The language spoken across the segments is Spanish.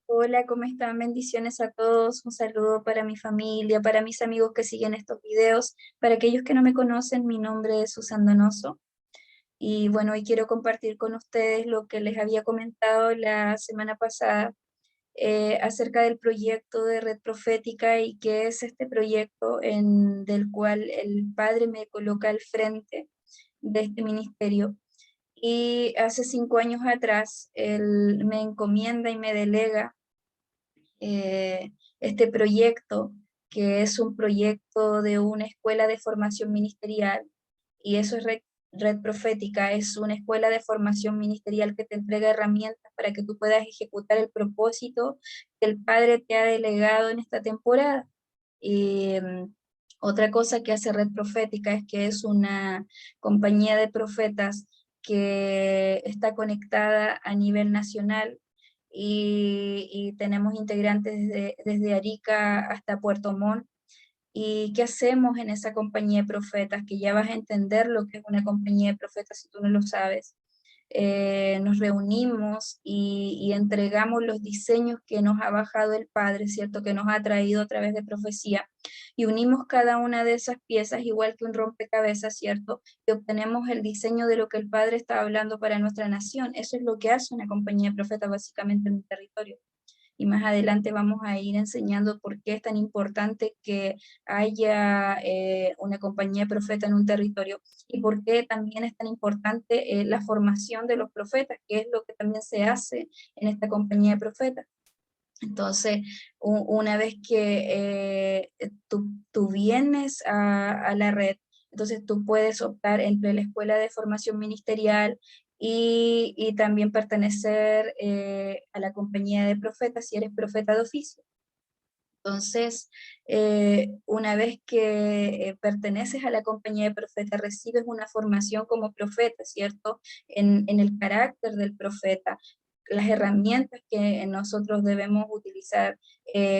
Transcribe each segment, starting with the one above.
Hola, ¿cómo están? Bendiciones a todos. Un saludo para mi familia, para mis amigos que siguen estos videos. Para aquellos que no me conocen, mi nombre es Susan Donoso. Y bueno, hoy quiero compartir con ustedes lo que les había comentado la semana pasada acerca del proyecto de Red Profética y qué es este proyecto del cual el Padre me coloca al frente de este ministerio. Y hace 5 años atrás, Él me encomienda y me delega este proyecto, que es un proyecto de una escuela de formación ministerial, y eso es Red Profética, es una escuela de formación ministerial que te entrega herramientas para que tú puedas ejecutar el propósito que el Padre te ha delegado en esta temporada. Y otra cosa que hace Red Profética es que es una compañía de profetas que está conectada a nivel nacional y tenemos integrantes desde Arica hasta Puerto Montt. ¿Y qué hacemos en esa compañía de profetas? Que ya vas a entender lo que es una compañía de profetas si tú no lo sabes. Nos reunimos y entregamos los diseños que nos ha bajado el Padre, ¿cierto? Que nos ha traído a través de profecía. Y unimos cada una de esas piezas igual que un rompecabezas, ¿cierto? Y obtenemos el diseño de lo que el Padre está hablando para nuestra nación. Eso es lo que hace una compañía de profetas básicamente en un territorio. Y más adelante vamos a ir enseñando por qué es tan importante que haya una compañía de profeta en un territorio y por qué también es tan importante la formación de los profetas, que es lo que también se hace en esta compañía de profetas. Entonces, una vez que tú vienes a la red, entonces tú puedes optar entre la escuela de formación ministerial y también pertenecer a la compañía de profetas si eres profeta de oficio. Entonces, una vez que perteneces a la compañía de profetas, recibes una formación como profeta, ¿cierto? En el carácter del profeta, las herramientas que nosotros debemos utilizar,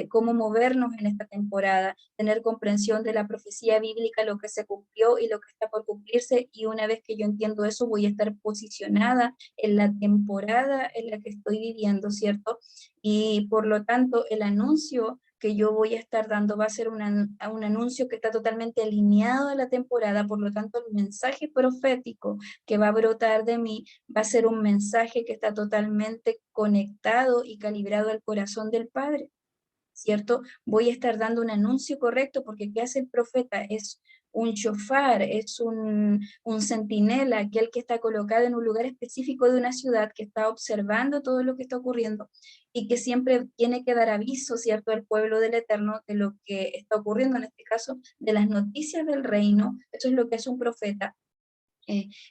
cómo movernos en esta temporada, tener comprensión de la profecía bíblica, lo que se cumplió y lo que está por cumplirse, y una vez que yo entiendo eso, voy a estar posicionada en la temporada en la que estoy viviendo, ¿cierto? Y por lo tanto, el anuncio que yo voy a estar dando va a ser un anuncio que está totalmente alineado a la temporada, por lo tanto el mensaje profético que va a brotar de mí va a ser un mensaje que está totalmente conectado y calibrado al corazón del Padre. ¿Cierto? Voy a estar dando un anuncio correcto porque ¿qué hace el profeta? Es un shofar, es un centinela, aquel que está colocado en un lugar específico de una ciudad, que está observando todo lo que está ocurriendo y que siempre tiene que dar aviso, ¿cierto?, al pueblo del Eterno de lo que está ocurriendo, en este caso, de las noticias del reino. Eso es lo que es un profeta.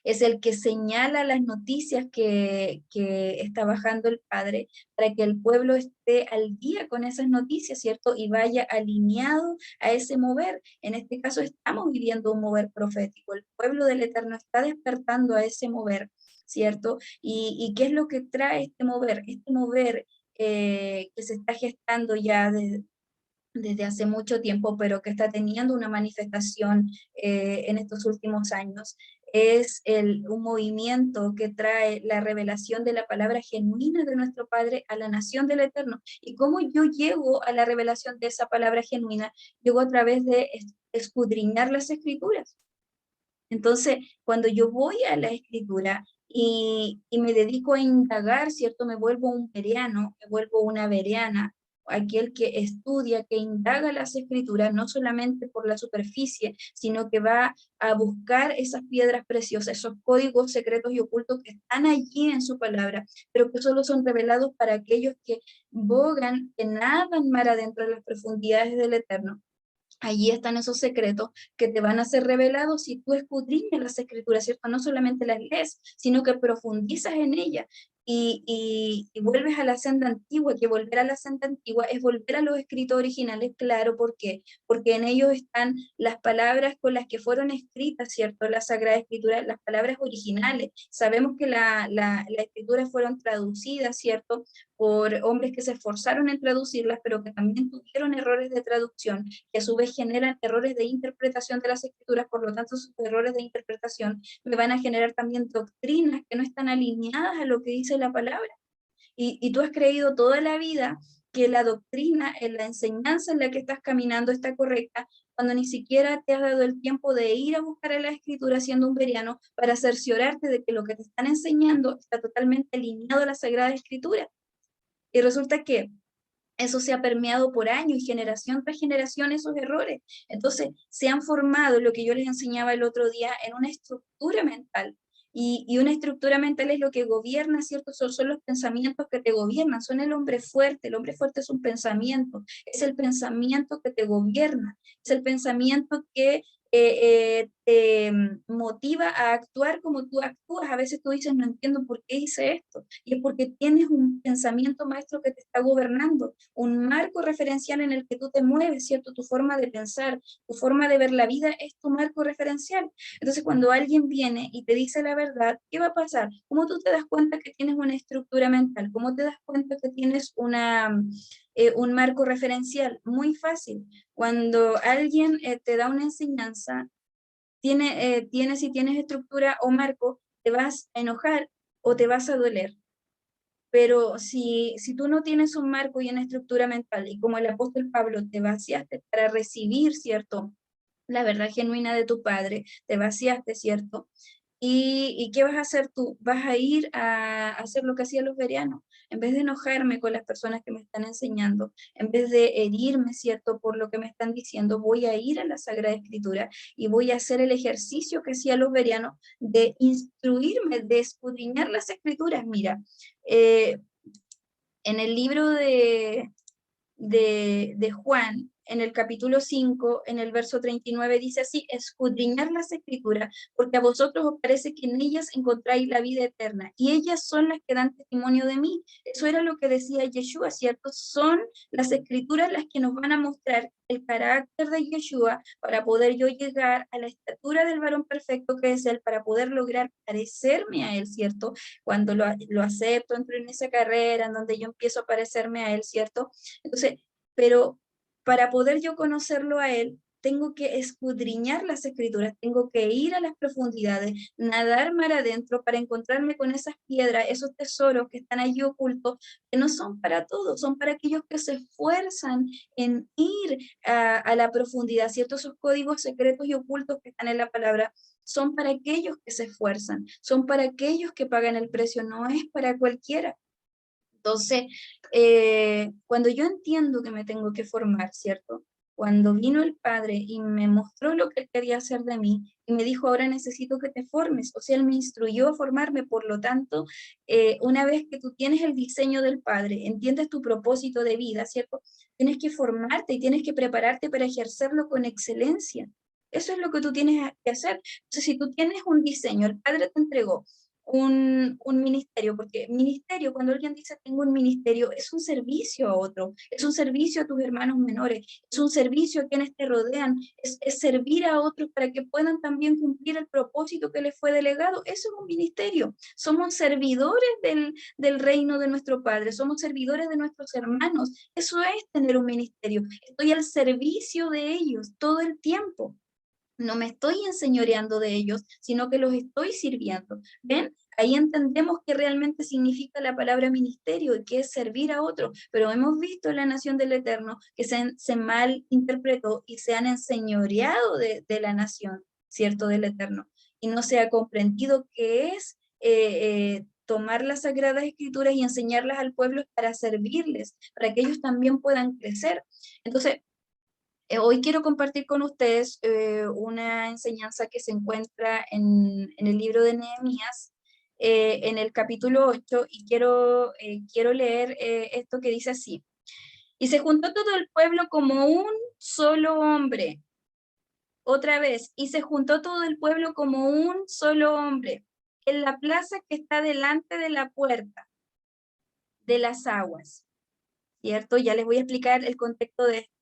Es el que señala las noticias que está bajando el Padre para que el pueblo esté al día con esas noticias, ¿cierto? Y vaya alineado a ese mover. En este caso estamos viviendo un mover profético. El pueblo del Eterno está despertando a ese mover, ¿cierto? ¿Y qué es lo que trae este mover? Este mover que se está gestando ya desde hace mucho tiempo, pero que está teniendo una manifestación en estos últimos años, es un movimiento que trae la revelación de la palabra genuina de nuestro Padre a la nación del Eterno. ¿Y cómo yo llego a la revelación de esa palabra genuina? Llego a través de escudriñar las escrituras. Entonces, cuando yo voy a la escritura y me dedico a indagar, ¿cierto? Me vuelvo un bereano, me vuelvo una bereana, aquel que estudia, que indaga las escrituras, no solamente por la superficie, sino que va a buscar esas piedras preciosas, esos códigos secretos y ocultos que están allí en su palabra, pero que solo son revelados para aquellos que bogan, que nadan mar adentro de las profundidades del Eterno. Allí están esos secretos que te van a ser revelados si tú escudriñas las escrituras, ¿cierto? No solamente las lees, sino que profundizas en ellas y vuelves a la senda antigua, que volver a la senda antigua es volver a los escritos originales, claro, ¿por qué? Porque en ellos están las palabras con las que fueron escritas, ¿cierto? La Sagrada Escritura, las palabras originales. Sabemos que las escrituras fueron traducidas, ¿cierto? Por hombres que se esforzaron en traducirlas, pero que también tuvieron errores de traducción que a su vez generan errores de interpretación de las escrituras, por lo tanto sus errores de interpretación me van a generar también doctrinas que no están alineadas a lo que dice la palabra. y tú has creído toda la vida que la doctrina, la enseñanza en la que estás caminando está correcta, cuando ni siquiera te has dado el tiempo de ir a buscar en la escritura siendo un bereano para cerciorarte de que lo que te están enseñando está totalmente alineado a la Sagrada Escritura. Y resulta que eso se ha permeado por años y generación tras generación esos errores. Entonces, se han formado, lo que yo les enseñaba el otro día, en una estructura mental. Y una estructura mental es lo que gobierna, ¿cierto? Son los pensamientos que te gobiernan, son el hombre fuerte es un pensamiento, es el pensamiento que te gobierna, es el pensamiento que te motiva a actuar como tú actúas. A veces tú dices, no entiendo por qué hice esto, y es porque tienes un pensamiento maestro que te está gobernando, un marco referencial en el que tú te mueves, ¿cierto? Tu forma de pensar, tu forma de ver la vida es tu marco referencial. Entonces, cuando alguien viene y te dice la verdad, ¿qué va a pasar? ¿Cómo tú te das cuenta que tienes una estructura mental? ¿Cómo te das cuenta que tienes un marco referencial? Muy fácil. Cuando alguien te da una enseñanza, si tienes estructura o marco, te vas a enojar o te vas a doler. Pero si tú no tienes un marco y una estructura mental, y como el apóstol Pablo te vaciaste para recibir, ¿cierto? La verdad genuina de tu Padre, te vaciaste, ¿cierto? ¿Y qué vas a hacer tú? Vas a ir a hacer lo que hacían los bereanos. En vez de enojarme con las personas que me están enseñando, en vez de herirme, ¿cierto? Por lo que me están diciendo, voy a ir a la Sagrada Escritura y voy a hacer el ejercicio que hacían los bereanos de instruirme, de escudriñar las Escrituras. Mira, eh, en el libro de Juan, en el capítulo 5, en el verso 39, dice así: escudriñar las escrituras, porque a vosotros os parece que en ellas encontráis la vida eterna, y ellas son las que dan testimonio de mí. Eso era lo que decía Yeshua, ¿cierto? Son las escrituras las que nos van a mostrar el carácter de Yeshua para poder yo llegar a la estatura del varón perfecto que es Él, para poder lograr parecerme a Él, ¿cierto? Cuando lo acepto, entro en esa carrera en donde yo empiezo a parecerme a Él, ¿cierto? Entonces, pero para poder yo conocerlo a Él, tengo que escudriñar las escrituras, tengo que ir a las profundidades, nadar mar adentro para encontrarme con esas piedras, esos tesoros que están allí ocultos, que no son para todos, son para aquellos que se esfuerzan en ir a la profundidad, ¿cierto? Esos códigos secretos y ocultos que están en la palabra son para aquellos que se esfuerzan, son para aquellos que pagan el precio, no es para cualquiera. Entonces, cuando yo entiendo que me tengo que formar, ¿cierto? Cuando vino el Padre y me mostró lo que Él quería hacer de mí y me dijo, ahora necesito que te formes, o sea, Él me instruyó a formarme, por lo tanto, una vez que tú tienes el diseño del Padre, entiendes tu propósito de vida, ¿cierto? Tienes que formarte y tienes que prepararte para ejercerlo con excelencia. Eso es lo que tú tienes que hacer. Entonces, si tú tienes un diseño, el Padre te entregó un ministerio, porque ministerio, cuando alguien dice tengo un ministerio, es un servicio a otro, es un servicio a tus hermanos menores, es un servicio a quienes te rodean, es servir a otros para que puedan también cumplir el propósito que les fue delegado. Eso es un ministerio. Somos servidores del reino de nuestro Padre, somos servidores de nuestros hermanos. Eso es tener un ministerio. Estoy al servicio de ellos todo el tiempo. No me estoy enseñoreando de ellos, sino que los estoy sirviendo. ¿Ven? Ahí entendemos qué realmente significa la palabra ministerio y qué es servir a otros. Pero hemos visto en la nación del Eterno que se mal interpretó y se han enseñoreado de la nación, ¿cierto? Del Eterno. Y no se ha comprendido qué es tomar las Sagradas Escrituras y enseñarlas al pueblo para servirles, para que ellos también puedan crecer. Entonces, hoy quiero compartir con ustedes una enseñanza que se encuentra en el libro de Nehemías, en el capítulo 8, y quiero leer esto que dice así. Y se juntó todo el pueblo como un solo hombre. Otra vez, y se juntó todo el pueblo como un solo hombre en la plaza que está delante de la puerta de las aguas. ¿Cierto? Ya les voy a explicar el contexto de esto.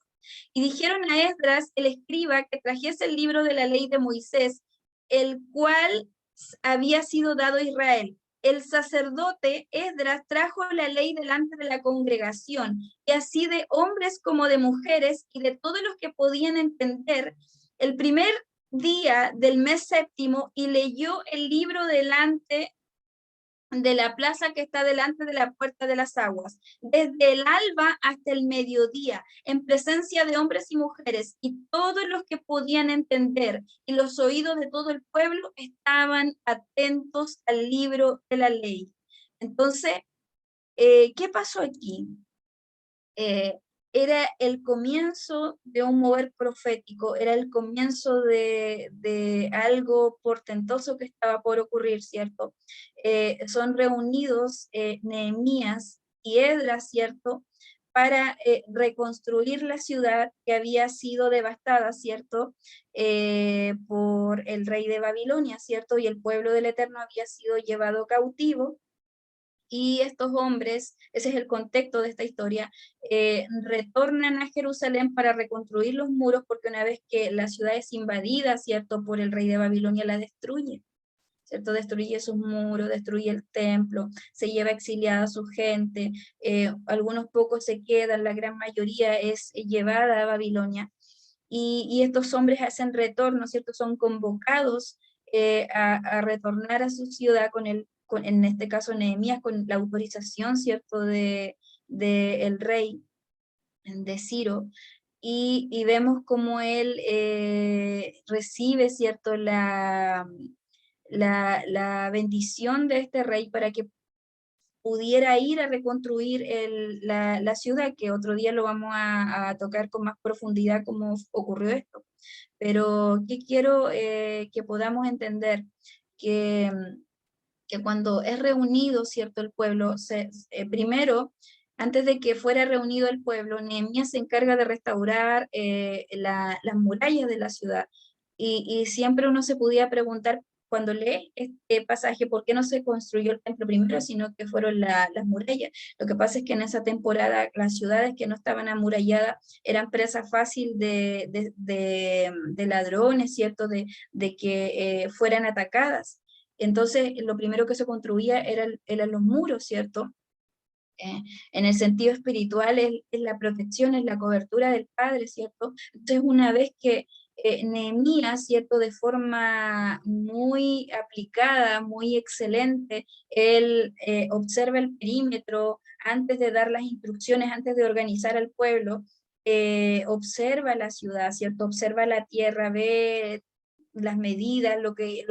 Y dijeron a Esdras, el escriba, que trajese el libro de la ley de Moisés, el cual había sido dado a Israel. El sacerdote Esdras trajo la ley delante de la congregación, y así de hombres como de mujeres, y de todos los que podían entender, el primer día del mes séptimo, y leyó el libro delante de la plaza que está delante de la puerta de las aguas, desde el alba hasta el mediodía, en presencia de hombres y mujeres, y todos los que podían entender, y los oídos de todo el pueblo estaban atentos al libro de la ley. Entonces, ¿qué pasó aquí? Era el comienzo de un mover profético, era el comienzo de algo portentoso que estaba por ocurrir, ¿cierto? Son reunidos Nehemías y Esdras, ¿cierto? Para reconstruir la ciudad que había sido devastada, ¿cierto? Por el rey de Babilonia, ¿cierto? Y el pueblo del Eterno había sido llevado cautivo. Y estos hombres, ese es el contexto de esta historia, retornan a Jerusalén para reconstruir los muros, porque una vez que la ciudad es invadida, ¿cierto?, por el rey de Babilonia, la destruye, ¿cierto? Destruye sus muros, destruye el templo, se lleva exiliada a su gente, algunos pocos se quedan, la gran mayoría es llevada a Babilonia, y estos hombres hacen retorno, ¿cierto? Son convocados a retornar a su ciudad en este caso Nehemías, con la autorización, ¿cierto?, de el rey, de Ciro, y vemos cómo él recibe, ¿cierto?, la bendición de este rey para que pudiera ir a reconstruir la ciudad, que otro día lo vamos a tocar con más profundidad cómo ocurrió esto. Pero ¿qué quiero que podamos entender? Que, que cuando es reunido, ¿cierto?, el pueblo, primero, antes de que fuera reunido el pueblo, Nehemías se encarga de restaurar las murallas de la ciudad. Y siempre uno se podía preguntar cuando lee este pasaje, ¿por qué no se construyó el templo primero, sino que fueron las murallas? Lo que pasa es que en esa temporada las ciudades que no estaban amuralladas eran presa fácil de ladrones, ¿cierto? De que fueran atacadas. Entonces, lo primero que se construía eran los muros, ¿cierto? Eh, en el sentido espiritual es la protección, es la cobertura del Padre, ¿cierto? Entonces, una vez que Nehemías, ¿cierto? De forma muy aplicada, muy excelente, él observa el perímetro antes de dar las instrucciones, antes de organizar al pueblo, observa la ciudad, ¿cierto? Observa la tierra, ve las medidas, lo que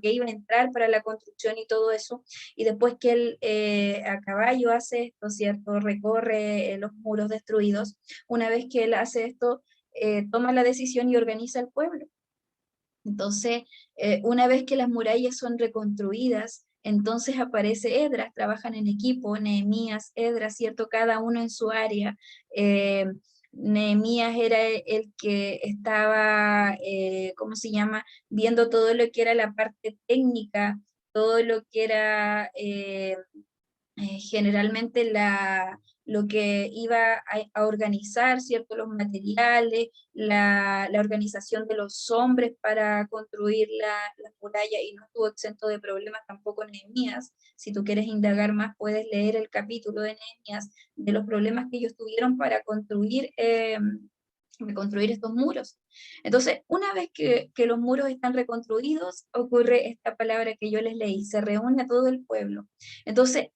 iba a entrar para la construcción y todo eso, y después que él a caballo hace esto, ¿cierto? Recorre los muros destruidos, una vez que él hace esto, toma la decisión y organiza el pueblo. Entonces, una vez que las murallas son reconstruidas, entonces aparece Esdras, trabajan en equipo, Nehemías, Esdras, ¿cierto? Cada uno en su área. Eh, Nehemías era el que estaba, ¿cómo se llama? Viendo todo lo que era la parte técnica, todo lo que era generalmente lo que iba a organizar, ¿cierto? Los materiales, la organización de los hombres para construir la muralla, y no estuvo exento de problemas tampoco Nehemías. Si tú quieres indagar más, puedes leer el capítulo de Nehemías, de los problemas que ellos tuvieron para reconstruir estos muros. Entonces, una vez que los muros están reconstruidos, ocurre esta palabra que yo les leí, se reúne a todo el pueblo. Entonces,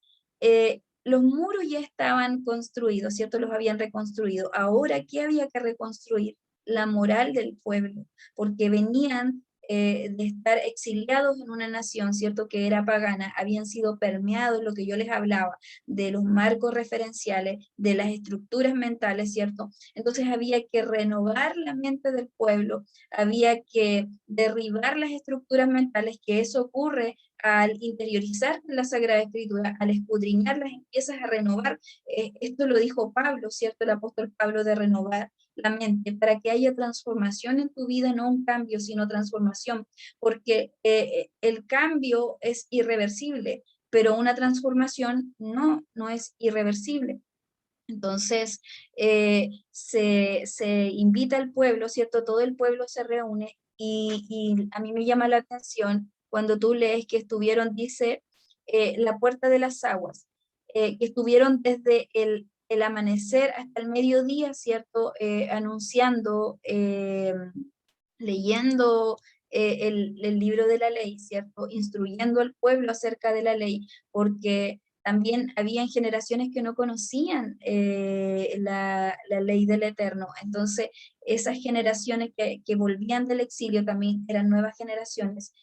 los muros ya estaban construidos, ¿cierto? Los habían reconstruido. Ahora, ¿qué había que reconstruir? La moral del pueblo, porque venían de estar exiliados en una nación, ¿cierto? Que era pagana, habían sido permeados, lo que yo les hablaba, de los marcos referenciales, de las estructuras mentales, ¿cierto? Entonces había que renovar la mente del pueblo, había que derribar las estructuras mentales, que eso ocurre al interiorizar la Sagrada Escritura, al escudriñarlas, empiezas a renovar. Esto lo dijo Pablo, ¿cierto? El apóstol Pablo, de renovar la mente para que haya transformación en tu vida, no un cambio, sino transformación, porque el cambio es irreversible, pero una transformación no es irreversible. Entonces, se invita al pueblo, ¿cierto? Todo el pueblo se reúne y a mí me llama la atención cuando tú lees que estuvieron, dice, la puerta de las aguas, que estuvieron desde el amanecer hasta el mediodía, ¿cierto? Anunciando, leyendo el libro de la ley, ¿cierto? Instruyendo al pueblo acerca de la ley, porque también habían generaciones que no conocían la ley del Eterno. Entonces, esas generaciones que volvían del exilio también eran nuevas generaciones.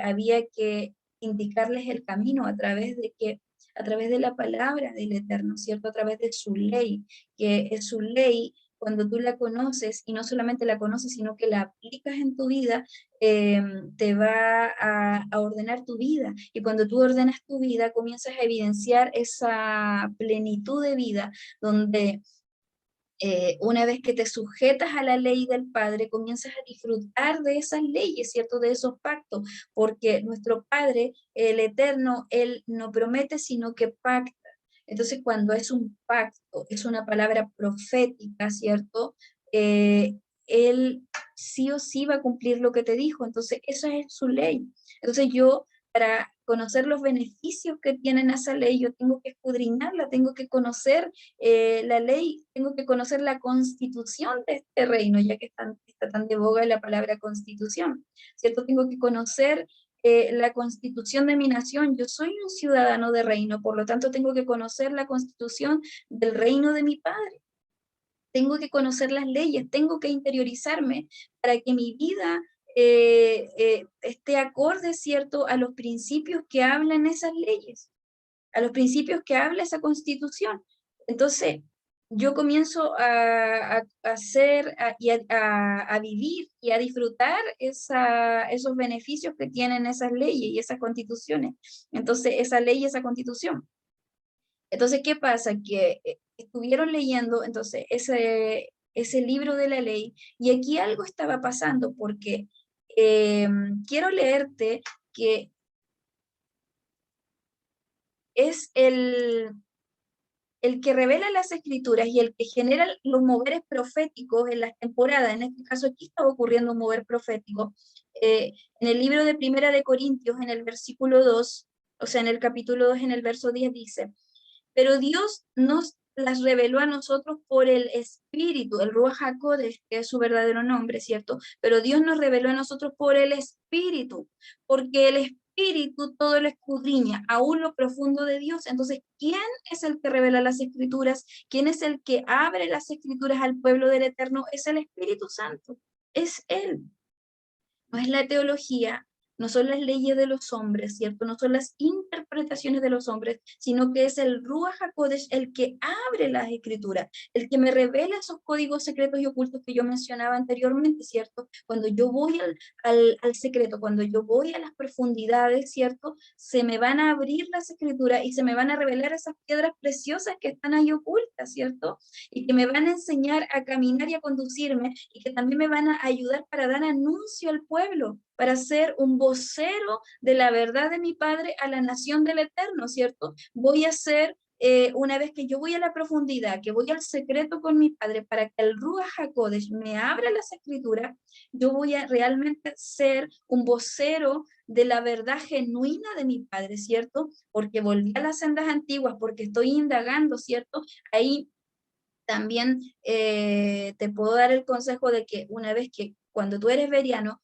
Había que indicarles el camino a través de la palabra del Eterno, ¿cierto? A través de su ley, que es su ley, cuando tú la conoces, y no solamente la conoces, sino que la aplicas en tu vida, te va a ordenar tu vida. Y cuando tú ordenas tu vida, comienzas a evidenciar esa plenitud de vida, donde una vez que te sujetas a la ley del Padre, comienzas a disfrutar de esas leyes, ¿cierto? De esos pactos, porque nuestro Padre, el Eterno, Él no promete, sino que pacta. Entonces, cuando es un pacto, es una palabra profética, ¿cierto? Eh, Él sí o sí va a cumplir lo que te dijo. Entonces, esa es su ley. Entonces, yo, para conocer los beneficios que tienen esa ley, yo tengo que escudriñarla, tengo que conocer la ley, tengo que conocer la constitución de este reino, ya que está tan de boga la palabra constitución, ¿cierto? Tengo que conocer la constitución de mi nación. Yo soy un ciudadano de reino, por lo tanto tengo que conocer la constitución del reino de mi padre. Tengo que conocer las leyes, tengo que interiorizarme para que mi vida esté acorde, ¿cierto?, a los principios que hablan esas leyes, a los principios que habla esa constitución. Entonces, yo comienzo a hacer a vivir y a disfrutar esos beneficios que tienen esas leyes y esas constituciones. Entonces, esa ley y esa constitución. Entonces, ¿qué pasa? Que estuvieron leyendo entonces ese libro de la ley y aquí algo estaba pasando porque quiero leerte que es el que revela las escrituras y el que genera los moveres proféticos en las temporadas. En este caso aquí estaba ocurriendo un mover profético. En el libro de Primera de Corintios, en el versículo 2, o sea, en el capítulo 2, en el verso 10 dice, pero Dios nos las reveló a nosotros por el Espíritu, el Ruach HaKodesh, que es su verdadero nombre, ¿cierto? Pero Dios nos reveló a nosotros por el Espíritu, porque el Espíritu todo lo escudriña, aún lo profundo de Dios. Entonces, ¿quién es el que revela las Escrituras? ¿Quién es el que abre las Escrituras al pueblo del Eterno? Es el Espíritu Santo, es Él. No es la teología, no son las leyes de los hombres, ¿cierto? No son las interpretaciones de los hombres, sino que es el Ruach HaKodesh el que abre las escrituras, el que me revela esos códigos secretos y ocultos que yo mencionaba anteriormente, ¿cierto? Cuando yo voy al secreto, cuando yo voy a las profundidades, ¿cierto? Se me van a abrir las escrituras y se me van a revelar esas piedras preciosas que están ahí ocultas, ¿cierto? Y que me van a enseñar a caminar y a conducirme y que también me van a ayudar para dar anuncio al pueblo, para ser un vocero de la verdad de mi Padre a la nación del Eterno, ¿cierto? Voy a ser, una vez que yo voy a la profundidad, que voy al secreto con mi Padre, para que el Ruach HaKodesh me abra las escrituras, yo voy a realmente ser un vocero de la verdad genuina de mi Padre, ¿cierto? Porque volví a las sendas antiguas, porque estoy indagando, ¿cierto? Ahí también te puedo dar el consejo de que una vez que cuando tú eres veriano,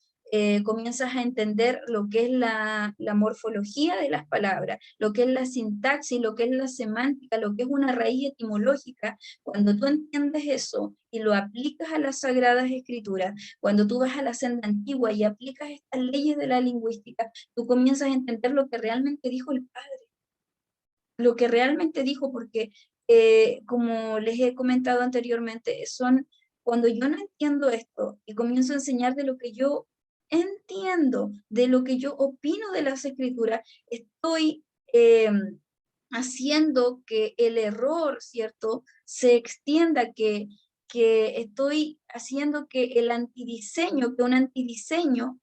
comienzas a entender lo que es la morfología de las palabras, lo que es la sintaxis, lo que es la semántica, lo que es una raíz etimológica. Cuando tú entiendes eso y lo aplicas a las sagradas escrituras, cuando tú vas a la senda antigua y aplicas estas leyes de la lingüística, tú comienzas a entender lo que realmente dijo el Padre, lo que realmente dijo, porque como les he comentado anteriormente, son cuando yo no entiendo esto y comienzo a enseñar de lo que yo entiendo, de lo que yo opino de las escrituras, estoy haciendo que el error, ¿cierto?, se extienda, que estoy haciendo que el antidiseño, que un antidiseño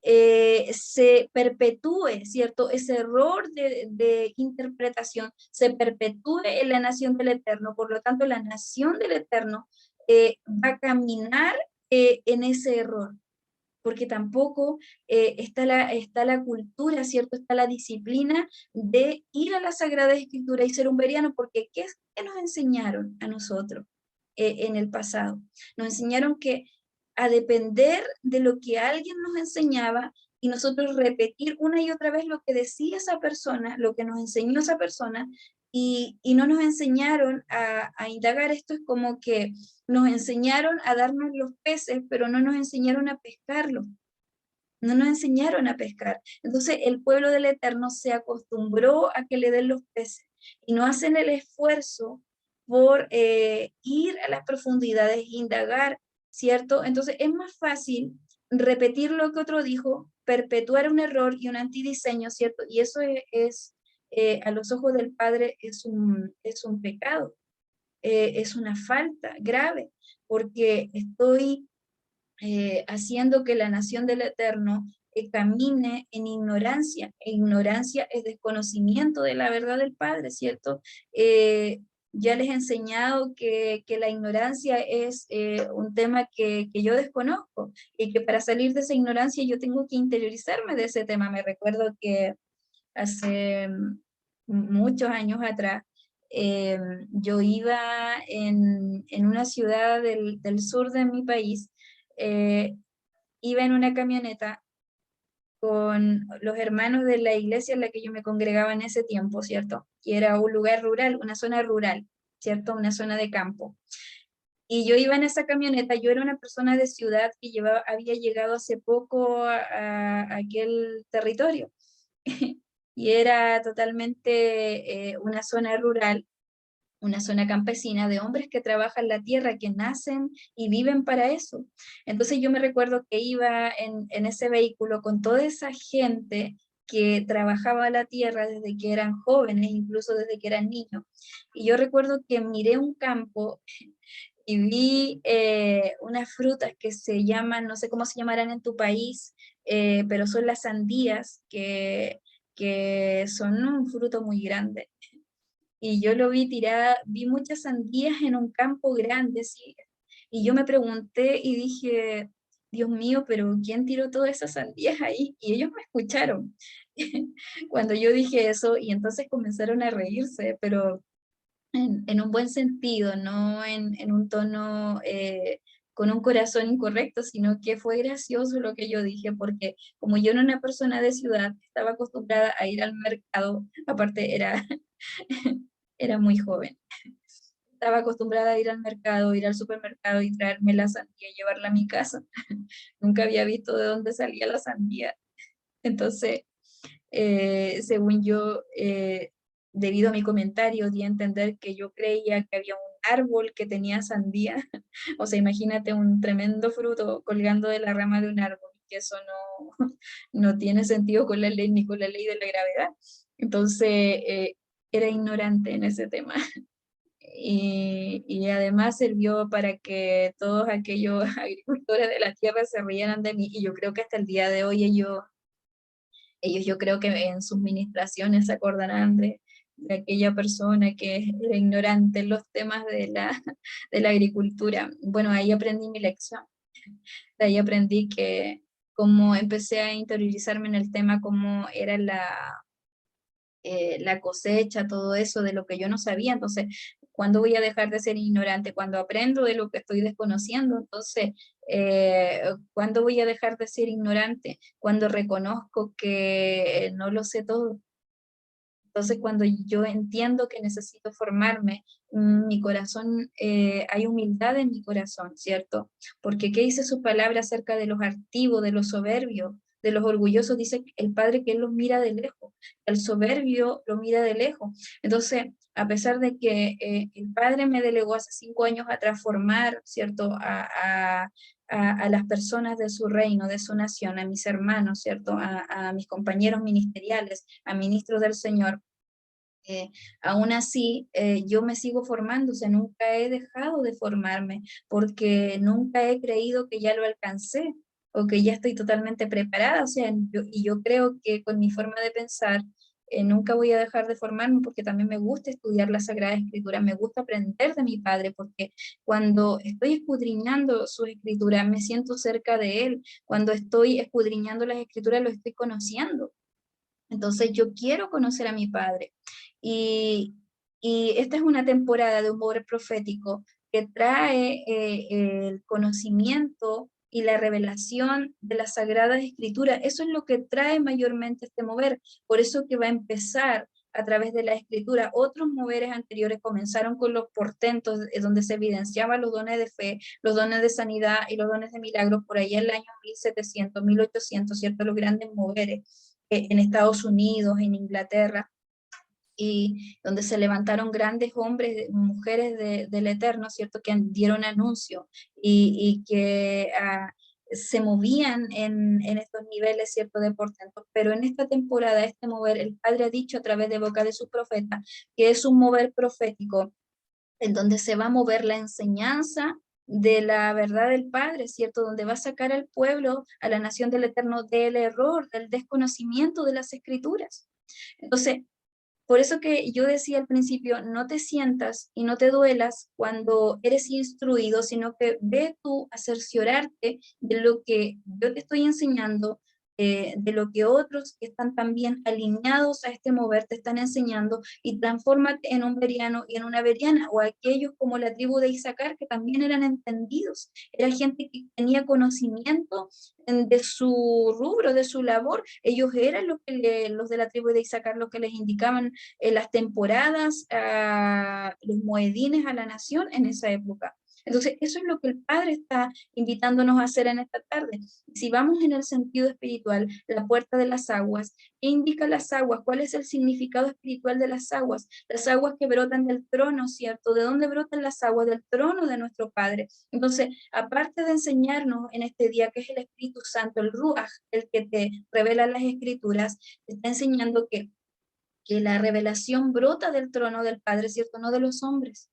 se perpetúe, ¿cierto? Ese error de interpretación se perpetúe en la nación del Eterno. Por lo tanto, la nación del Eterno va a caminar en ese error, porque tampoco está la cultura, ¿cierto? Está la disciplina de ir a la Sagrada Escritura y ser un veriano, porque ¿qué nos enseñaron a nosotros en el pasado? Nos enseñaron que a depender de lo que alguien nos enseñaba y nosotros repetir una y otra vez lo que decía esa persona, lo que nos enseñó esa persona, y no nos enseñaron a indagar. Esto es como que nos enseñaron a darnos los peces, pero no nos enseñaron a pescarlos. No nos enseñaron a pescar. Entonces el pueblo del Eterno se acostumbró a que le den los peces y no hacen el esfuerzo por ir a las profundidades, indagar, ¿cierto? Entonces es más fácil repetir lo que otro dijo, perpetuar un error y un antidiseño, ¿cierto? Y eso a los ojos del Padre es un pecado, es una falta grave, porque estoy haciendo que la nación del Eterno camine en ignorancia, e ignorancia es desconocimiento de la verdad del Padre, ¿cierto? Ya les he enseñado que la ignorancia es un tema que yo desconozco, y que para salir de esa ignorancia yo tengo que interiorizarme de ese tema. Me recuerdo que hace muchos años atrás, yo iba en una ciudad del sur de mi país, eh, iba en una camioneta con los hermanos de la iglesia en la que yo me congregaba en ese tiempo, ¿cierto? Y era un lugar rural, una zona rural, ¿cierto? Una zona de campo. Y yo iba en esa camioneta. Yo era una persona de ciudad que había llegado hace poco a aquel territorio. Y era totalmente una zona rural, una zona campesina de hombres que trabajan la tierra, que nacen y viven para eso. Entonces yo me recuerdo que iba en ese vehículo con toda esa gente que trabajaba la tierra desde que eran jóvenes, incluso desde que eran niños. Y yo recuerdo que miré un campo y vi unas frutas que se llaman, no sé cómo se llamarán en tu país, pero son las sandías, que son un fruto muy grande. Y yo lo vi tirada, vi muchas sandías en un campo grande, ¿sí? Y yo me pregunté y dije, Dios mío, pero ¿quién tiró todas esas sandías ahí? Y ellos me escucharon cuando yo dije eso, y entonces comenzaron a reírse, pero en un buen sentido, no en un tono con un corazón incorrecto, sino que fue gracioso lo que yo dije, porque como yo no era una persona de ciudad, estaba acostumbrada a ir al mercado, aparte era muy joven. Estaba acostumbrada a ir al mercado, ir al supermercado y traerme la sandía y llevarla a mi casa. Nunca había visto de dónde salía la sandía. Entonces, según yo, debido a mi comentario, di a entender que yo creía que había un árbol que tenía sandía. O sea, imagínate un tremendo fruto colgando de la rama de un árbol, que eso no, no tiene sentido con la ley ni con la ley de la gravedad. Entonces, era ignorante en ese tema. Y además sirvió para que todos aquellos agricultores de la tierra se rieran de mí, y yo creo que hasta el día de hoy ellos yo creo que en sus ministraciones se acordarán de aquella persona que era ignorante en los temas de la agricultura. Bueno, ahí aprendí mi lección. De ahí aprendí que como empecé a interiorizarme en el tema, cómo era la cosecha, todo eso de lo que yo no sabía. Entonces, ¿cuándo voy a dejar de ser ignorante? Cuando aprendo de lo que estoy desconociendo. Entonces, ¿cuándo voy a dejar de ser ignorante? Cuando reconozco que no lo sé todo. Entonces, cuando yo entiendo que necesito formarme, mi corazón, hay humildad en mi corazón, ¿cierto? Porque ¿qué dice su palabra acerca de los altivos, de los soberbios, de los orgullosos? Dice el Padre que Él los mira de lejos, el soberbio lo mira de lejos. Entonces, a pesar de que el Padre me delegó hace 5 años a transformar, ¿cierto? A las personas de su reino, de su nación, a mis hermanos, ¿cierto? A mis compañeros ministeriales, a ministros del Señor. Aún así, yo me sigo formando, o sea, nunca he dejado de formarme, porque nunca he creído que ya lo alcancé o que ya estoy totalmente preparada, o sea, y yo creo que con mi forma de pensar, nunca voy a dejar de formarme, porque también me gusta estudiar la Sagrada Escritura, me gusta aprender de mi Padre, porque cuando estoy escudriñando sus escrituras, me siento cerca de Él. Cuando estoy escudriñando las escrituras, lo estoy conociendo. Entonces yo quiero conocer a mi Padre. Y, y esta es una temporada de un mover profético que trae el conocimiento y la revelación de las Sagradas Escrituras. Eso es lo que trae mayormente este mover. Por eso que va a empezar a través de la Escritura. Otros moveres anteriores comenzaron con los portentos, donde se evidenciaban los dones de fe, los dones de sanidad y los dones de milagros, por ahí en el año 1700, 1800, ¿cierto? Los grandes moveres en Estados Unidos, en Inglaterra, y donde se levantaron grandes hombres, mujeres del Eterno, ¿cierto? Que dieron anuncio y que se movían en estos niveles, ¿cierto? De portentos. Pero en esta temporada, este mover, el Padre ha dicho a través de boca de su profeta, que es un mover profético, en donde se va a mover la enseñanza de la verdad del Padre, ¿cierto? Donde va a sacar al pueblo, a la nación del Eterno, del error, del desconocimiento de las Escrituras. Entonces, por eso que yo decía al principio, no te sientas y no te duelas cuando eres instruido, sino que ve tú a cerciorarte de lo que yo te estoy enseñando, de lo que otros que están también alineados a este mover te están enseñando, y transfórmate en un beriano y en una beriana, o aquellos como la tribu de Isaacar, que también eran entendidos, era gente que tenía conocimiento de su rubro, de su labor. Ellos eran los de la tribu de Isaacar, los que les indicaban las temporadas, los moedines a la nación en esa época. Entonces, eso es lo que el Padre está invitándonos a hacer en esta tarde. Si vamos en el sentido espiritual, la puerta de las aguas, ¿qué indica las aguas? ¿Cuál es el significado espiritual de las aguas? Las aguas que brotan del trono, ¿cierto? ¿De dónde brotan las aguas? Del trono de nuestro Padre. Entonces, aparte de enseñarnos en este día que es el Espíritu Santo, el Ruach, el que te revela las Escrituras, te está enseñando que la revelación brota del trono del Padre, ¿cierto? No de los hombres.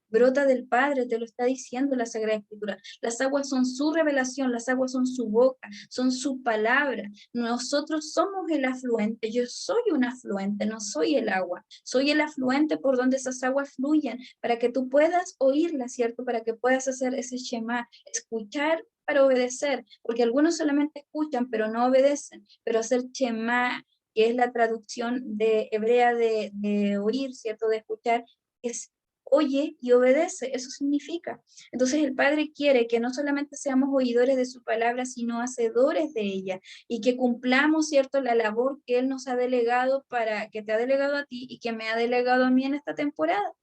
Brota del Padre, te lo está diciendo la Sagrada Escritura. Las aguas son su revelación, las aguas son su boca, son su palabra. Nosotros somos el afluente, yo soy un afluente, no soy el agua. Soy el afluente por donde esas aguas fluyen, para que tú puedas oírlas, ¿cierto? Para que puedas hacer ese Shema, escuchar para obedecer, porque algunos solamente escuchan, pero no obedecen. Pero hacer Shema, que es la traducción de hebrea de oír, ¿cierto? De escuchar, es oye y obedece, eso significa. Entonces el Padre quiere que no solamente seamos oidores de su palabra, sino hacedores de ella, y que cumplamos, ¿cierto?, la labor que Él nos ha delegado, que te ha delegado a ti y que me ha delegado a mí en esta temporada.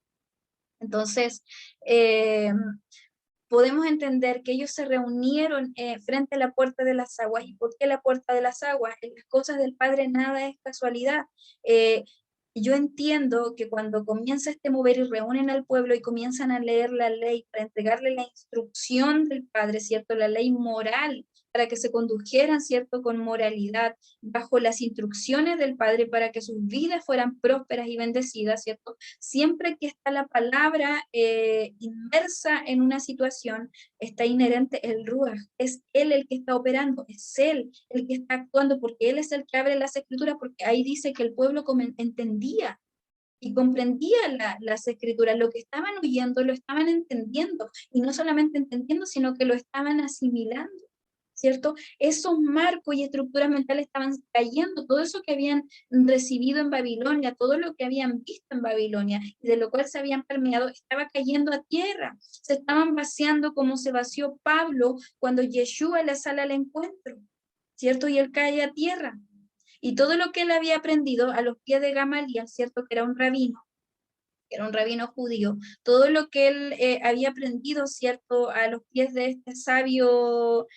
Entonces, podemos entender que ellos se reunieron frente a la puerta de las aguas. ¿Y por qué la puerta de las aguas? En las cosas del Padre nada es casualidad. Yo entiendo que cuando comienza este mover y reúnen al pueblo y comienzan a leer la ley para entregarle la instrucción del Padre, ¿cierto? La ley moral, para que se condujeran, ¿cierto? Con moralidad, bajo las instrucciones del Padre, para que sus vidas fueran prósperas y bendecidas, ¿cierto? Siempre que está la palabra inmersa en una situación, está inherente el Ruach. Es Él el que está operando, es Él el que está actuando, porque Él es el que abre las Escrituras, porque ahí dice que el pueblo entendía y comprendía las Escrituras. Lo que estaban oyendo lo estaban entendiendo, y no solamente entendiendo, sino que lo estaban asimilando, ¿cierto? Esos marcos y estructuras mentales estaban cayendo, todo eso que habían recibido en Babilonia, todo lo que habían visto en Babilonia, y de lo cual se habían permeado, estaba cayendo a tierra, se estaban vaciando como se vació Pablo cuando Yeshua le sale al encuentro, ¿cierto? Y él cae a tierra. Y todo lo que él había aprendido a los pies de Gamaliel, ¿cierto? Que era un rabino judío, todo lo que él había aprendido, ¿cierto? A los pies de este sabio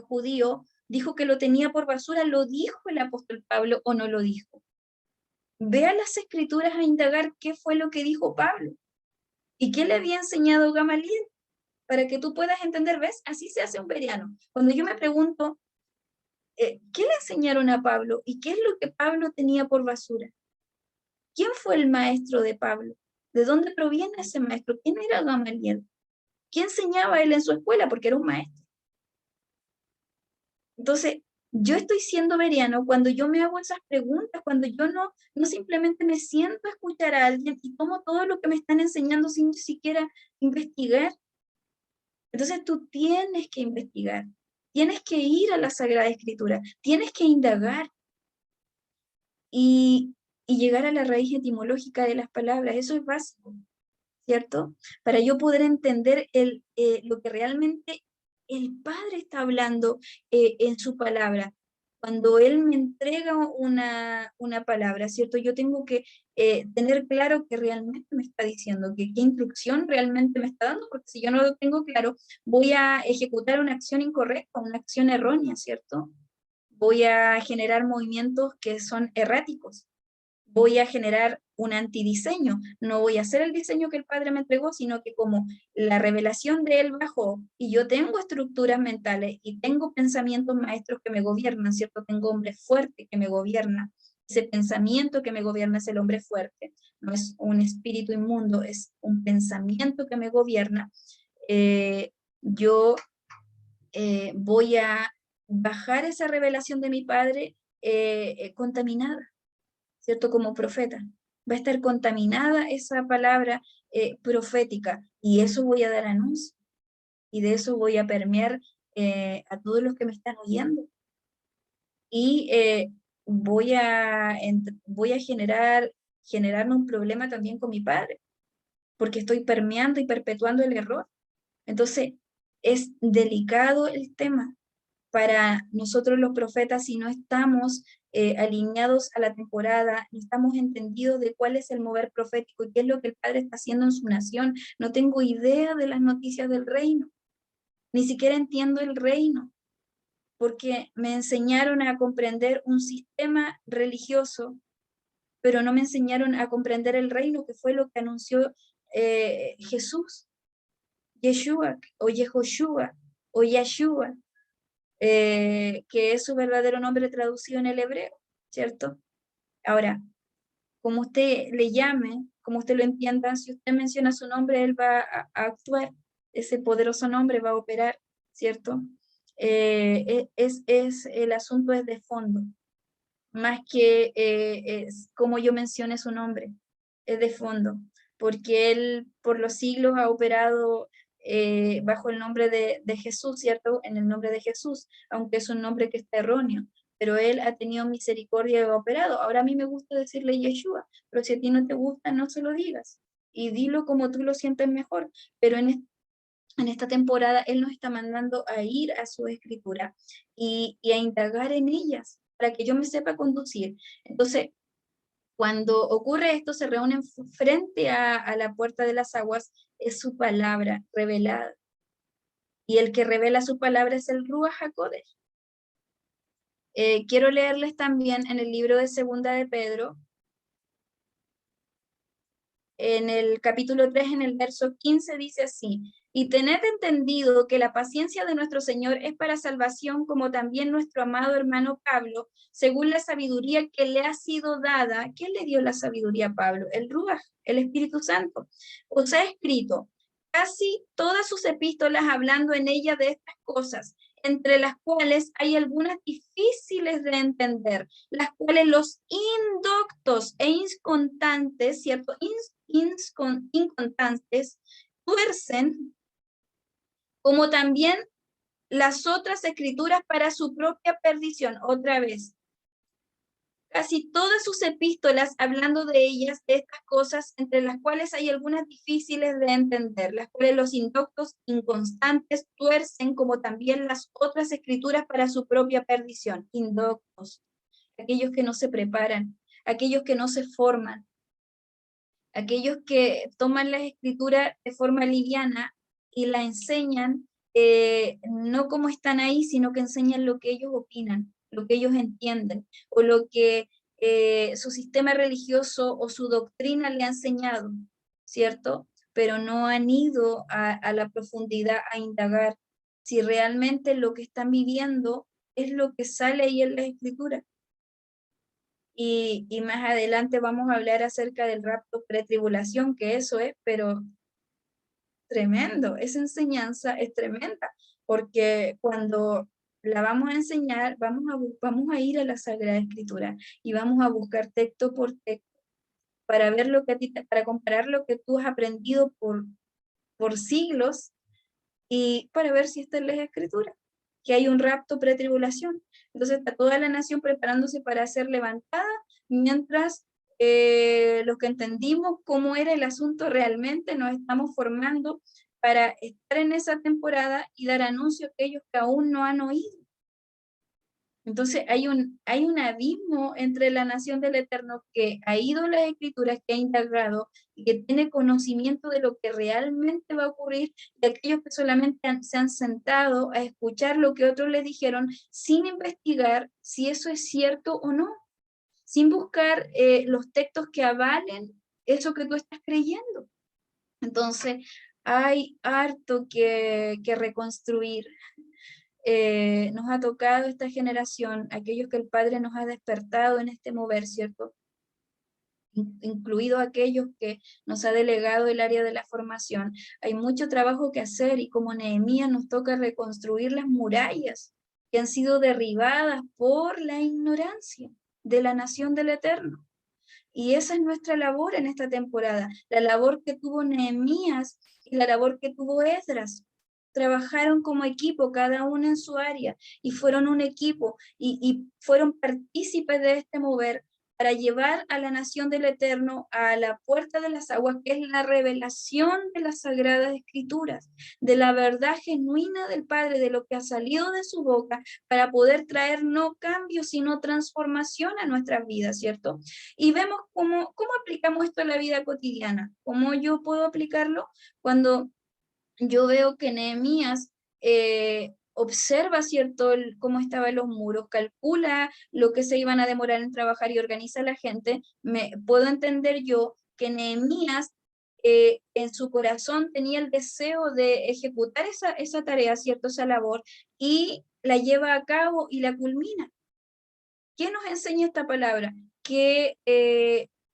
judío, dijo que lo tenía por basura. ¿Lo dijo el apóstol Pablo o no lo dijo? Ve a las Escrituras a indagar qué fue lo que dijo Pablo y qué le había enseñado Gamaliel, para que tú puedas entender. ¿Ves? Así se hace un veriano. Cuando yo me pregunto, ¿qué le enseñaron a Pablo y qué es lo que Pablo tenía por basura? ¿Quién fue el maestro de Pablo? ¿De dónde proviene ese maestro? ¿Quién era Gamaliel? ¿Qué enseñaba él en su escuela? Porque era un maestro. Entonces, yo estoy siendo veriano cuando yo me hago esas preguntas, cuando yo no simplemente me siento a escuchar a alguien y tomo todo lo que me están enseñando sin siquiera investigar. Entonces tú tienes que investigar, tienes que ir a la Sagrada Escritura, tienes que indagar y, y llegar a la raíz etimológica de las palabras. Eso es básico, ¿cierto? Para yo poder entender lo que realmente el Padre está hablando en su palabra. Cuando Él me entrega una palabra, ¿cierto? Yo tengo que tener claro qué realmente me está diciendo, qué instrucción realmente me está dando, porque si yo no lo tengo claro, voy a ejecutar una acción incorrecta, una acción errónea, ¿cierto? Voy a generar movimientos que son erráticos. Voy a generar un antidiseño. No voy a hacer el diseño que el Padre me entregó, sino que como la revelación de Él bajó y yo tengo estructuras mentales y tengo pensamientos maestros que me gobiernan, ¿cierto? Tengo hombres fuertes que me gobiernan. Ese pensamiento que me gobierna es el hombre fuerte. No es un espíritu inmundo, es un pensamiento que me gobierna. Yo voy a bajar esa revelación de mi Padre contaminada, ¿cierto? Como profeta. Va a estar contaminada esa palabra profética y eso voy a dar anuncio y de eso voy a permear a todos los que me están oyendo. Y voy a generarme un problema también con mi Padre, porque estoy permeando y perpetuando el error. Entonces, es delicado el tema para nosotros los profetas si no estamos alineados a la temporada, no estamos entendidos de cuál es el mover profético y qué es lo que el Padre está haciendo en su nación. No tengo idea de las noticias del reino, ni siquiera entiendo el reino, porque me enseñaron a comprender un sistema religioso, pero no me enseñaron a comprender el reino, que fue lo que anunció Jesús, Yeshua, o Yehoshua, o Yeshua, que es su verdadero nombre traducido en el hebreo, ¿cierto? Ahora, como usted le llame, como usted lo entienda, si usted menciona su nombre, él va a actuar, ese poderoso nombre va a operar, ¿cierto? El asunto es de fondo, más que es como yo mencione su nombre, es de fondo, porque él por los siglos ha operado bajo el nombre de Jesús, ¿cierto? En el nombre de Jesús, aunque es un nombre que está erróneo, pero él ha tenido misericordia y ha operado. Ahora a mí me gusta decirle Yeshua, pero si a ti no te gusta, no se lo digas, y dilo como tú lo sientes mejor, pero en esta temporada Él nos está mandando a ir a su escritura y a indagar en ellas para que yo me sepa conducir. Entonces, cuando ocurre esto, se reúnen frente a la puerta de las aguas, es su palabra revelada. Y el que revela su palabra es el Ruach HaKodesh. Quiero leerles también en el libro de Segunda de Pedro, en el capítulo 3, en el verso 15, dice así: y tened entendido que la paciencia de nuestro Señor es para salvación, como también nuestro amado hermano Pablo, según la sabiduría que le ha sido dada. ¿Quién le dio la sabiduría a Pablo? El Ruach, el Espíritu Santo. Os ha escrito casi todas sus epístolas hablando en ella de estas cosas, entre las cuales hay algunas difíciles de entender, las cuales los indoctos e inconstantes, ¿cierto? Inconstantes tuercen, como también las otras escrituras para su propia perdición. Otra vez, casi todas sus epístolas hablando de ellas, de estas cosas, entre las cuales hay algunas difíciles de entender, las cuales los indoctos inconstantes tuercen, como también las otras escrituras para su propia perdición. Indoctos, aquellos que no se preparan, aquellos que no se forman, aquellos que toman la escritura de forma liviana y la enseñan, no como están ahí, sino que enseñan lo que ellos opinan, lo que ellos entienden, o lo que su sistema religioso o su doctrina le ha enseñado, ¿cierto? Pero no han ido a la profundidad a indagar si realmente lo que están viviendo es lo que sale ahí en la escritura. Y más adelante vamos a hablar acerca del rapto pretribulación, que eso es, pero tremendo, esa enseñanza es tremenda, porque cuando la vamos a enseñar, vamos a ir a la Sagrada Escritura y vamos a buscar texto por texto para ver lo que a ti, para comparar lo que tú has aprendido por siglos y para ver si está en las Escrituras, que hay un rapto pretribulación. Entonces está toda la nación preparándose para ser levantada, mientras los que entendimos cómo era el asunto realmente nos estamos formando para estar en esa temporada y dar anuncio a aquellos que aún no han oído. Entonces hay un abismo entre la nación del Eterno que ha ido a las Escrituras, que ha indagado y que tiene conocimiento de lo que realmente va a ocurrir, y aquellos que solamente se han sentado a escuchar lo que otros les dijeron sin investigar si eso es cierto o no, sin buscar los textos que avalen eso que tú estás creyendo. Entonces hay harto que reconstruir. Nos ha tocado esta generación, aquellos que el Padre nos ha despertado en este mover, ¿cierto? Incluidos aquellos que nos ha delegado el área de la formación. Hay mucho trabajo que hacer y como Nehemías nos toca reconstruir las murallas que han sido derribadas por la ignorancia de la nación del Eterno. Y esa es nuestra labor en esta temporada, la labor que tuvo Nehemías y la labor que tuvo Esdras. Trabajaron como equipo, cada uno en su área, y fueron un equipo, y fueron partícipes de este mover para llevar a la nación del Eterno a la puerta de las aguas, que es la revelación de las Sagradas Escrituras, de la verdad genuina del Padre, de lo que ha salido de su boca, para poder traer no cambios, sino transformación a nuestras vidas, ¿cierto? Y vemos cómo aplicamos esto a la vida cotidiana. ¿Cómo yo puedo aplicarlo? Cuando yo veo que Nehemías observa, ¿cierto?, cómo estaban los muros, calcula lo que se iban a demorar en trabajar y organiza a la gente, puedo entender yo que Nehemías en su corazón tenía el deseo de ejecutar esa tarea, ¿cierto?, esa labor, y la lleva a cabo y la culmina. ¿Qué nos enseña esta palabra? Que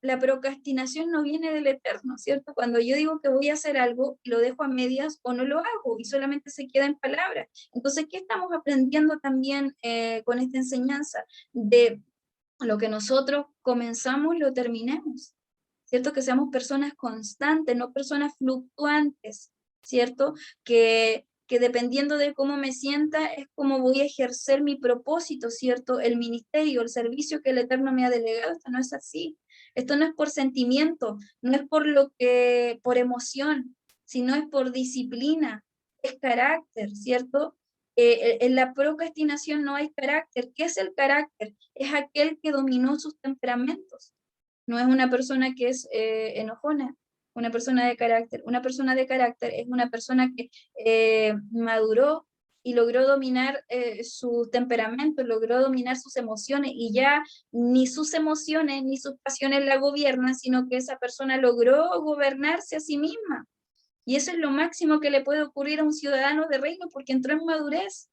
la procrastinación no viene del Eterno, ¿cierto? Cuando yo digo que voy a hacer algo, lo dejo a medias o no lo hago y solamente se queda en palabras. Entonces, ¿qué estamos aprendiendo también con esta enseñanza? De lo que nosotros comenzamos, lo terminemos, ¿cierto? Que seamos personas constantes, no personas fluctuantes, ¿cierto? Que dependiendo de cómo me sienta es como voy a ejercer mi propósito, ¿cierto? El ministerio, el servicio que el Eterno me ha delegado. Esto no es así. Esto no es por sentimiento, no es por emoción, sino es por disciplina, es carácter, ¿cierto? En la procrastinación no hay carácter. ¿Qué es el carácter? Es aquel que dominó sus temperamentos. No es una persona que es enojona, una persona de carácter. Una persona de carácter es una persona que maduró y logró dominar su temperamento, logró dominar sus emociones, y ya ni sus emociones ni sus pasiones la gobiernan, sino que esa persona logró gobernarse a sí misma. Y eso es lo máximo que le puede ocurrir a un ciudadano de reino, porque entró en madurez,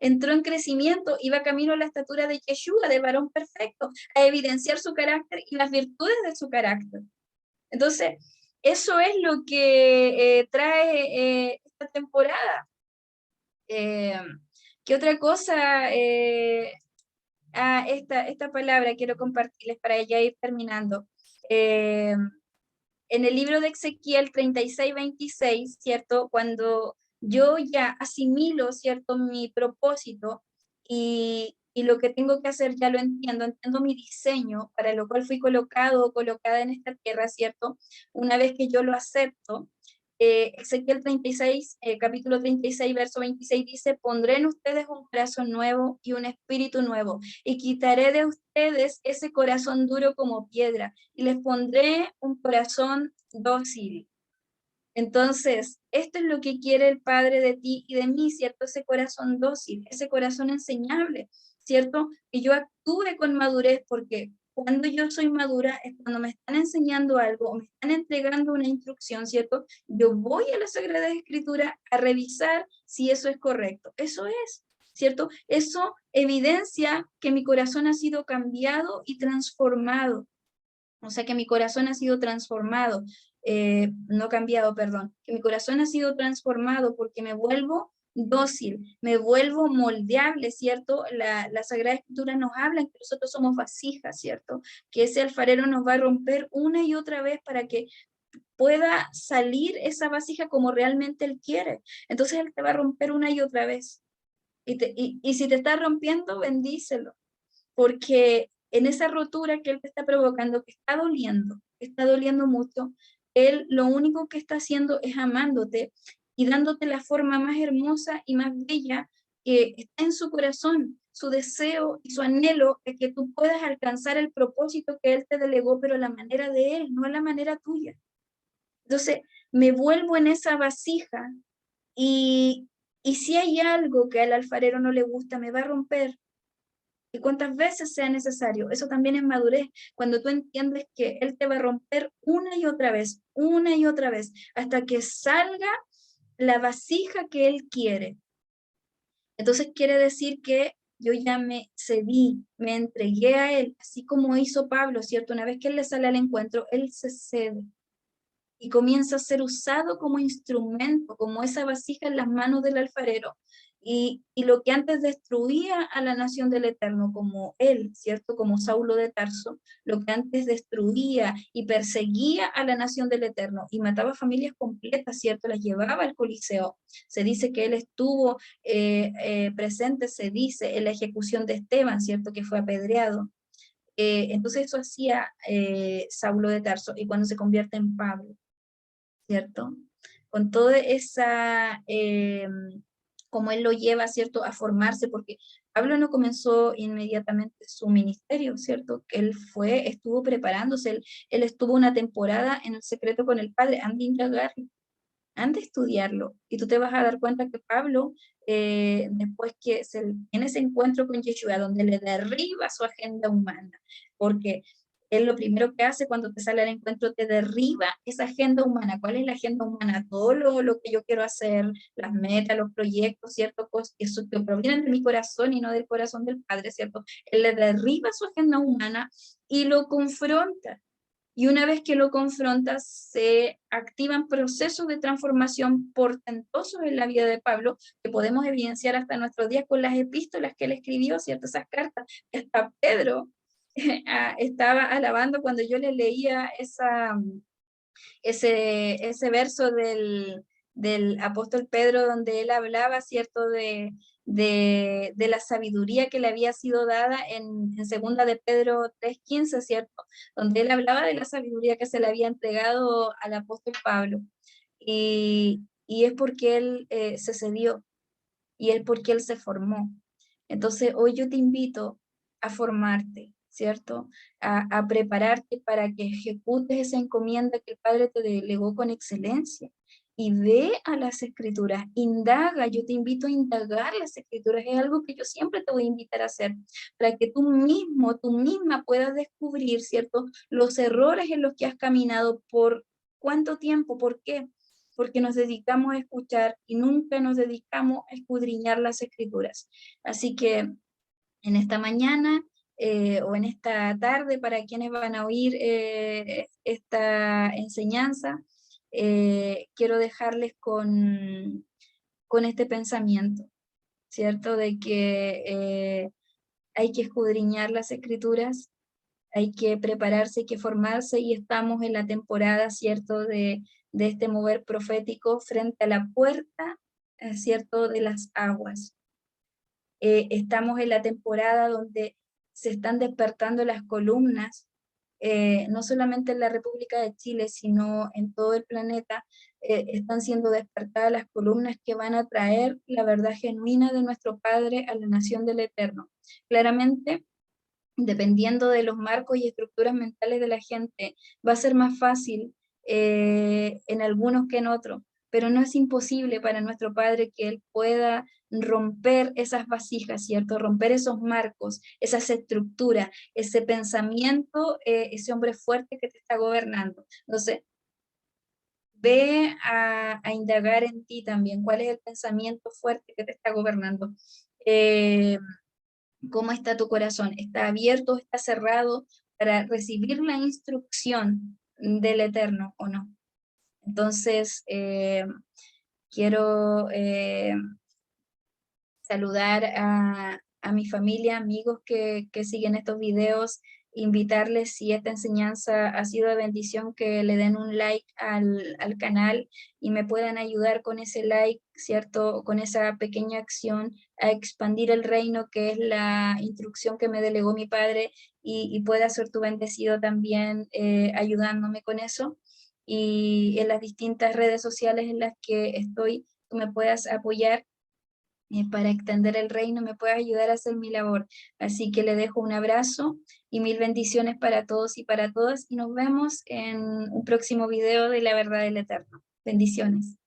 entró en crecimiento, iba camino a la estatura de Yeshua, de varón perfecto, a evidenciar su carácter y las virtudes de su carácter. Entonces, eso es lo que trae esta temporada. ¿Qué otra cosa? Esta palabra quiero compartirles para ya ir terminando. En el libro de Ezequiel 36:26, ¿cierto? Cuando yo ya asimilo, ¿cierto?, mi propósito y lo que tengo que hacer ya lo entiendo mi diseño, para lo cual fui colocado o colocada en esta tierra, ¿cierto? Una vez que yo lo acepto, Ezequiel 36, capítulo 36, verso 26 dice: pondré en ustedes un corazón nuevo y un espíritu nuevo, y quitaré de ustedes ese corazón duro como piedra, y les pondré un corazón dócil. Entonces, esto es lo que quiere el Padre de ti y de mí, ¿cierto? Ese corazón dócil, ese corazón enseñable, ¿cierto? Que yo actúe con madurez, porque cuando yo soy madura es cuando me están enseñando algo o me están entregando una instrucción, ¿cierto? Yo voy a la Sagrada Escritura a revisar si eso es correcto. Eso es, ¿cierto? Eso evidencia que mi corazón ha sido cambiado y transformado. O sea, que mi corazón ha sido transformado, no cambiado, perdón, que mi corazón ha sido transformado porque me vuelvo dócil, me vuelvo moldeable, ¿cierto? La Sagrada Escritura nos habla que nosotros somos vasijas, ¿cierto? Que ese alfarero nos va a romper una y otra vez para que pueda salir esa vasija como realmente Él quiere. Entonces Él te va a romper una y otra vez. Y si te está rompiendo, bendícelo, porque en esa rotura que él te está provocando, que está doliendo mucho, él lo único que está haciendo es amándote y dándote la forma más hermosa y más bella que está en su corazón. Su deseo y su anhelo es que tú puedas alcanzar el propósito que Él te delegó, pero a la manera de Él, no a la manera tuya. Entonces, me vuelvo en esa vasija y, y si hay algo que al alfarero no le gusta, me va a romper. Y cuantas veces sea necesario. Eso también es madurez, cuando tú entiendes que Él te va a romper una y otra vez, hasta que salga la vasija que Él quiere. Entonces quiere decir que yo ya me cedí, me entregué a Él, así como hizo Pablo, ¿cierto? Una vez que Él le sale al encuentro, Él se cede y comienza a ser usado como instrumento, como esa vasija en las manos del alfarero. Y lo que antes destruía a la nación del Eterno, como él, ¿cierto? Como Saulo de Tarso, lo que antes destruía y perseguía a la nación del Eterno y mataba familias completas, ¿cierto? Las llevaba al Coliseo. Se dice que él estuvo presente, se dice, en la ejecución de Esteban, ¿cierto? Que fue apedreado. Entonces eso hacía Saulo de Tarso y cuando se convierte en Pablo, ¿cierto? Con toda esa, como él lo lleva, ¿cierto?, a formarse, porque Pablo no comenzó inmediatamente su ministerio, ¿cierto? Que él estuvo preparándose, él estuvo una temporada en el secreto con el Padre, anda a indagarlo, anda a estudiarlo, y tú te vas a dar cuenta que Pablo, después que tiene ese encuentro con Yeshua, donde le derriba su agenda humana, porque él lo primero que hace cuando te sale al encuentro, te derriba esa agenda humana. ¿Cuál es la agenda humana? Todo lo que yo quiero hacer, las metas, los proyectos, ¿cierto? Eso que provienen de mi corazón y no del corazón del Padre, ¿cierto? Él le derriba su agenda humana y lo confronta. Y una vez que lo confrontas, se activan procesos de transformación portentosos en la vida de Pablo, que podemos evidenciar hasta nuestros días con las epístolas que él escribió, ¿cierto? Esas cartas. Hasta Pedro estaba alabando cuando yo le leía ese verso del apóstol Pedro, donde él hablaba, ¿cierto?, de la sabiduría que le había sido dada en segunda de Pedro 3:15, ¿cierto?, donde él hablaba de la sabiduría que se le había entregado al apóstol Pablo, y es porque él se cedió, y es porque él se formó. Entonces, hoy yo te invito a formarte, ¿cierto? A prepararte para que ejecutes esa encomienda que el Padre te delegó con excelencia. Y ve a las escrituras, indaga, yo te invito a indagar las escrituras, es algo que yo siempre te voy a invitar a hacer, para que tú mismo, tú misma puedas descubrir, ¿cierto? Los errores en los que has caminado, por cuánto tiempo, por qué, porque nos dedicamos a escuchar y nunca nos dedicamos a escudriñar las escrituras. Así que en esta mañana o en esta tarde, para quienes van a oír esta enseñanza, quiero dejarles con este pensamiento, ¿cierto? De que hay que escudriñar las escrituras, hay que prepararse, hay que formarse, y estamos en la temporada, ¿cierto?, de este mover profético frente a la puerta, ¿cierto?, de las aguas. Estamos en la temporada donde se están despertando las columnas, no solamente en la República de Chile, sino en todo el planeta, están siendo despertadas las columnas que van a traer la verdad genuina de nuestro Padre a la nación del Eterno. Claramente, dependiendo de los marcos y estructuras mentales de la gente, va a ser más fácil en algunos que en otros, pero no es imposible para nuestro Padre que Él pueda romper esas vasijas, ¿cierto? Romper esos marcos, esas estructuras, ese pensamiento, ese hombre fuerte que te está gobernando. Entonces, ve a indagar en ti también, cuál es el pensamiento fuerte que te está gobernando. ¿Cómo está tu corazón? ¿Está abierto o está cerrado para recibir la instrucción del Eterno o no? Entonces, quiero saludar a mi familia, amigos que siguen estos videos, invitarles, si esta enseñanza ha sido de bendición, que le den un like al canal y me puedan ayudar con ese like, ¿cierto? Con esa pequeña acción a expandir el reino, que es la instrucción que me delegó mi padre, y pueda ser tu bendecido también ayudándome con eso. y en las distintas redes sociales en las que estoy, tú me puedas apoyar para extender el reino, me puedas ayudar a hacer mi labor. Así que le dejo un abrazo y mil bendiciones para todos y para todas, y nos vemos en un próximo video de La Verdad del Eterno. Bendiciones.